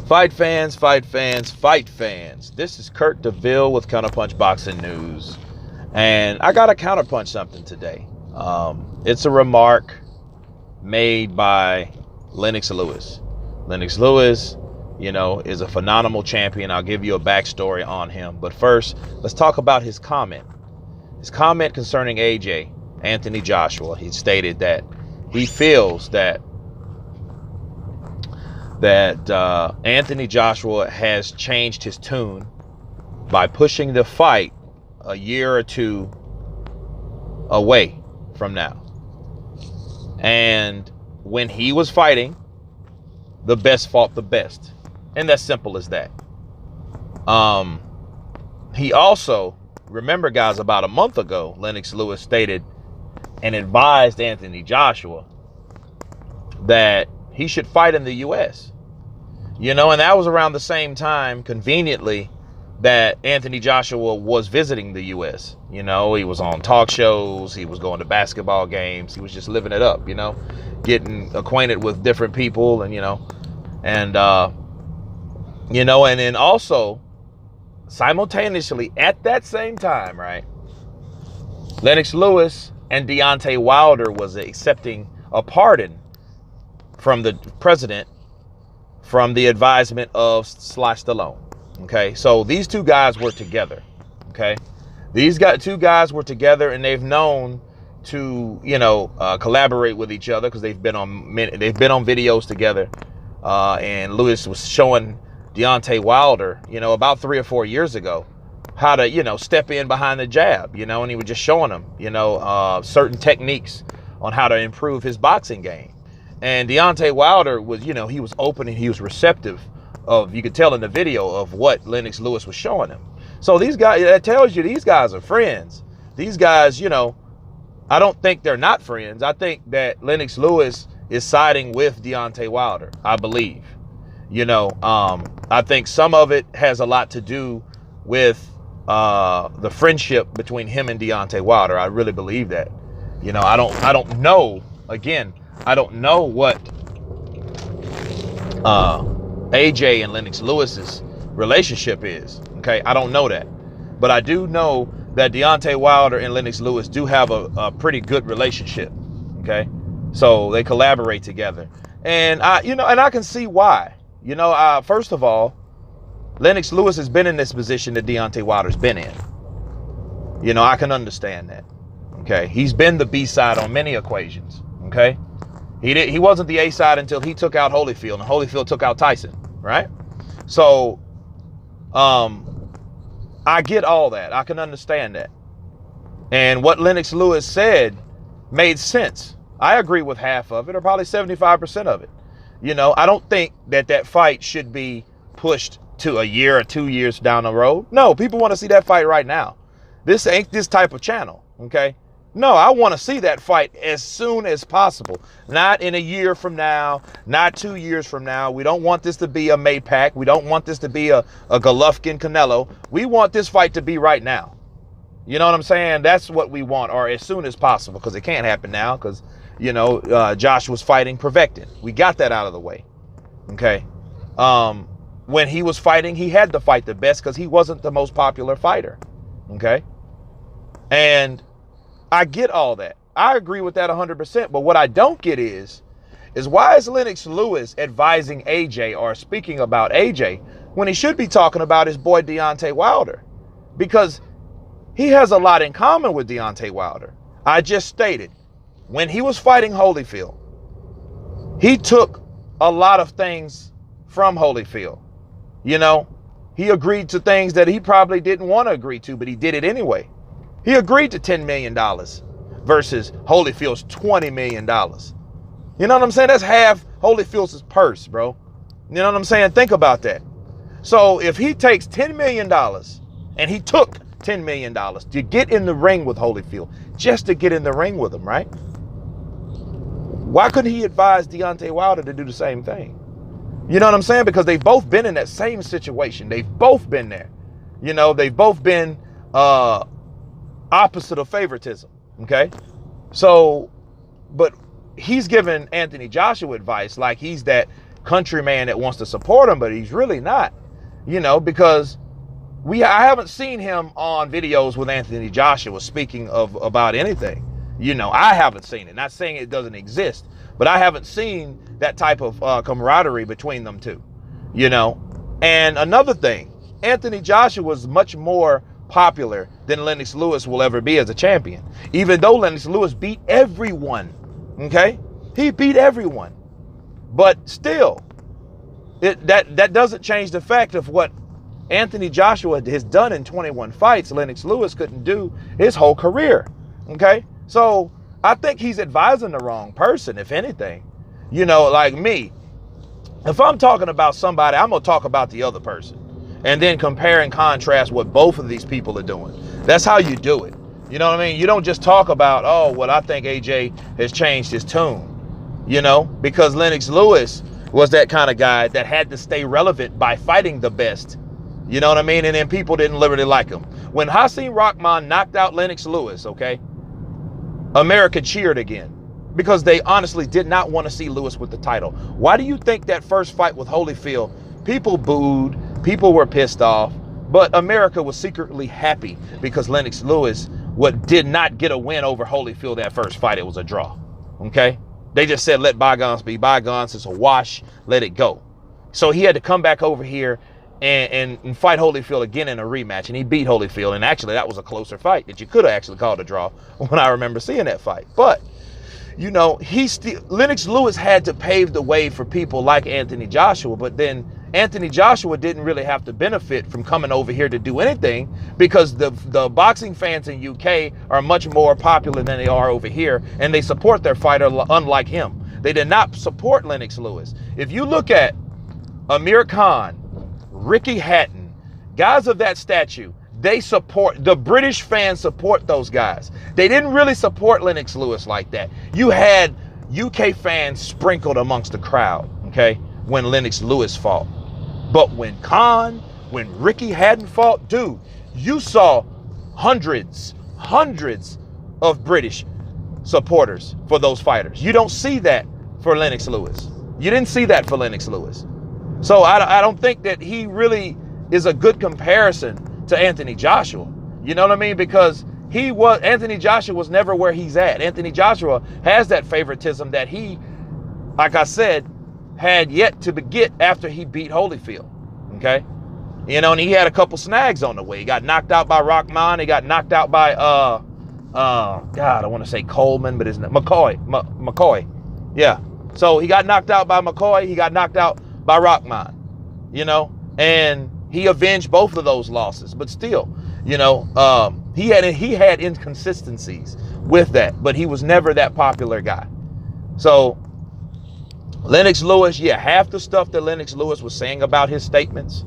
Fight fans, fight fans, fight fans. This is Kurt DeVille with Counterpunch Boxing News. And I got to counterpunch something today. It's a remark made by Lennox Lewis. Lennox Lewis, is a phenomenal champion. I'll give you a backstory on him. But first, let's talk about his comment. His comment concerning AJ, Anthony Joshua. He stated that he feels that Anthony Joshua has changed his tune by pushing the fight a year or two away from now. And when he was fighting, the best fought the best. And that's simple as that. He also, remember guys, about a month ago, Lennox Lewis stated and advised Anthony Joshua that he should fight in the U.S. And that was around the same time, conveniently, that Anthony Joshua was visiting the U.S. He was on talk shows, he was going to basketball games, he was just living it up, getting acquainted with different people, and and then also simultaneously at that same time, right, Lennox Lewis and Deontay Wilder was accepting a pardon from the president from the advisement of Sly Stallone. Okay, so these two guys were together. Okay, two guys were together, and they've known to collaborate with each other because they've been on videos together. And Lewis was showing Deontay Wilder, about 3 or 4 years ago, how to step in behind the jab, and he was just showing him certain techniques on how to improve his boxing game. And Deontay Wilder was, he was open and he was receptive of, you could tell in the video, of what Lennox Lewis was showing him. So these guys, that tells you these guys are friends. These guys, I don't think they're not friends. I think that Lennox Lewis is siding with Deontay Wilder, I believe. I think some of it has a lot to do with the friendship between him and Deontay Wilder. I really believe that. I don't know, again, I don't know what AJ and Lennox Lewis's relationship is. Okay, I don't know that, but I do know that Deontay Wilder and Lennox Lewis do have a pretty good relationship. Okay, so they collaborate together, and I can see why. First of all, Lennox Lewis has been in this position that Deontay Wilder's been in. I can understand that. Okay, he's been the B side on many occasions. Okay. He wasn't the A side until he took out Holyfield, and Holyfield took out Tyson, right? So, I get all that. I can understand that. And what Lennox Lewis said made sense. I agree with half of it, or probably 75% of it. I don't think that fight should be pushed to a year or 2 years down the road. No, people want to see that fight right now. This ain't this type of channel, okay? No, I want to see that fight as soon as possible. Not in a year from now, not 2 years from now. We don't want this to be a Maypac. We don't want this to be a Golovkin-Canelo. We want this fight to be right now. You know what I'm saying? That's what we want, or as soon as possible, because it can't happen now because, Josh was fighting Povetkin. We got that out of the way, okay? When he was fighting, he had to fight the best because he wasn't the most popular fighter, okay? And I get all that. I agree with that 100%. But what I don't get is why is Lennox Lewis advising AJ or speaking about AJ when he should be talking about his boy Deontay Wilder? Because he has a lot in common with Deontay Wilder. I just stated, when he was fighting Holyfield, he took a lot of things from Holyfield. He agreed to things that he probably didn't want to agree to, but he did it anyway. He agreed to $10 million versus Holyfield's $20 million. You know what I'm saying? That's half Holyfield's purse, bro. You know what I'm saying? Think about that. So if he takes $10 million and he took $10 million to get in the ring with Holyfield, just to get in the ring with him, right? Why couldn't he advise Deontay Wilder to do the same thing? You know what I'm saying? Because they've both been in that same situation. They've both been there. They've both been opposite of favoritism. Okay. So, but he's giving Anthony Joshua advice like he's that countryman that wants to support him, but he's really not, you know, because I haven't seen him on videos with Anthony Joshua speaking about anything. You know, I haven't seen it. Not saying it doesn't exist, but I haven't seen that type of camaraderie between them two, you know. And another thing, Anthony Joshua was much more popular than Lennox Lewis will ever be as a champion, even though Lennox Lewis beat everyone, okay? He beat everyone. But still, that doesn't change the fact of what Anthony Joshua has done in 21 fights. Lennox Lewis couldn't do his whole career, okay? So I think he's advising the wrong person, if anything. You know, like me, if I'm talking about somebody, I'm going to talk about the other person and then compare and contrast what both of these people are doing. That's how you do it. You know what I mean? You don't just talk about, oh, well, I think AJ has changed his tune, you know, because Lennox Lewis was that kind of guy that had to stay relevant by fighting the best. You know what I mean? And then people didn't literally like him. When Hasim Rahman knocked out Lennox Lewis, okay, America cheered again because they honestly did not want to see Lewis with the title. Why do you think that first fight with Holyfield, people booed, people were pissed off, but America was secretly happy because Lennox Lewis did not get a win over Holyfield that first fight? It was a draw, okay? They just said, let bygones be bygones. It's a wash. Let it go. So he had to come back over here and fight Holyfield again in a rematch, and he beat Holyfield. And actually, that was a closer fight that you could have actually called a draw when I remember seeing that fight. But, you know, Lennox Lewis had to pave the way for people like Anthony Joshua, but then Anthony Joshua didn't really have to benefit from coming over here to do anything because the boxing fans in UK are much more popular than they are over here, and they support their fighter unlike him. They did not support Lennox Lewis. If you look at Amir Khan, Ricky Hatton, guys of that stature, the British fans support those guys. They didn't really support Lennox Lewis like that. You had UK fans sprinkled amongst the crowd, okay, when Lennox Lewis fought. But when Ricky Hatton fought, dude, you saw hundreds of British supporters for those fighters. You don't see that for Lennox Lewis. You didn't see that for Lennox Lewis. So I don't think that he really is a good comparison to Anthony Joshua. You know what I mean? Because Anthony Joshua was never where he's at. Anthony Joshua has that favoritism that he, like I said, had yet to get after he beat Holyfield. Okay? You know, and he had a couple snags on the way. He got knocked out by Rahman. He got knocked out by God, I want to say Coleman, but it's not McCoy. Yeah. So he got knocked out by McCoy. He got knocked out by Rahman, you know, and he avenged both of those losses. But still, you know, he had inconsistencies with that, but he was never that popular guy. So Lennox Lewis, yeah, half the stuff that Lennox Lewis was saying about his statements,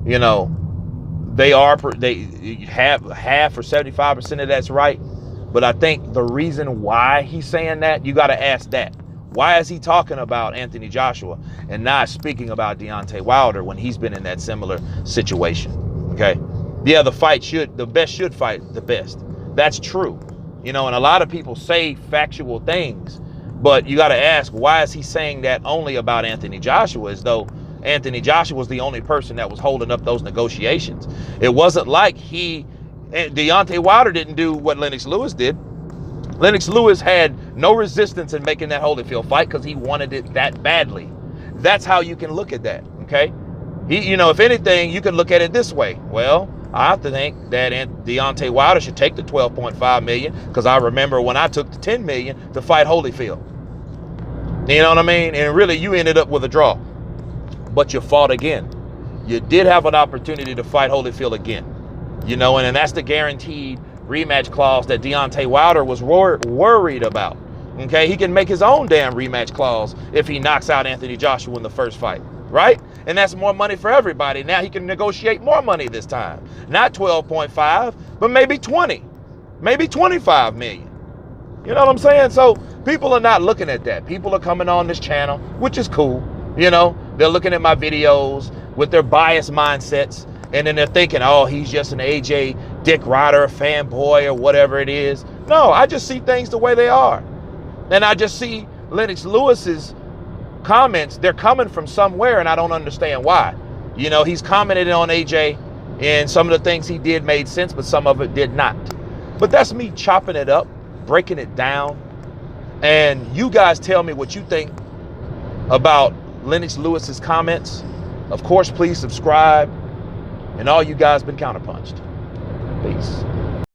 you know, they have half or 75% of that's right. But I think the reason why he's saying that, you got to ask that. Why is he talking about Anthony Joshua and not speaking about Deontay Wilder when he's been in that similar situation? Okay. Yeah, the best should fight the best. That's true. You know, and a lot of people say factual things, but you got to ask, why is he saying that only about Anthony Joshua, as though Anthony Joshua was the only person that was holding up those negotiations? It wasn't like Deontay Wilder didn't do what Lennox Lewis did. Lennox Lewis had no resistance in making that Holyfield fight because he wanted it that badly. That's how you can look at that, okay? You know, if anything, you can look at it this way. Well, I have to think that Deontay Wilder should take the $12.5 million because I remember when I took the $10 million to fight Holyfield. You know what I mean? And really, you ended up with a draw. But you fought again. You did have an opportunity to fight Holyfield again. You know, and that's the guaranteed rematch clause that Deontay Wilder was worried about. Okay, he can make his own damn rematch clause if he knocks out Anthony Joshua in the first fight, right? And that's more money for everybody. Now he can negotiate more money this time. Not 12.5, but maybe 20, maybe 25 million. You know what I'm saying? So people are not looking at that. People are coming on this channel, which is cool. You know, they're looking at my videos with their biased mindsets. And then they're thinking, oh, he's just an AJ Dick Rider fanboy or whatever it is. No, I just see things the way they are. And I just see Lennox Lewis's comments, they're coming from somewhere, and I don't understand why. You know, he's commented on AJ, and some of the things he did made sense, but some of it did not. But that's me chopping it up, breaking it down, and you guys tell me what you think about Lennox Lewis's comments. Of course, please subscribe, and all you guys been counterpunched. Peace.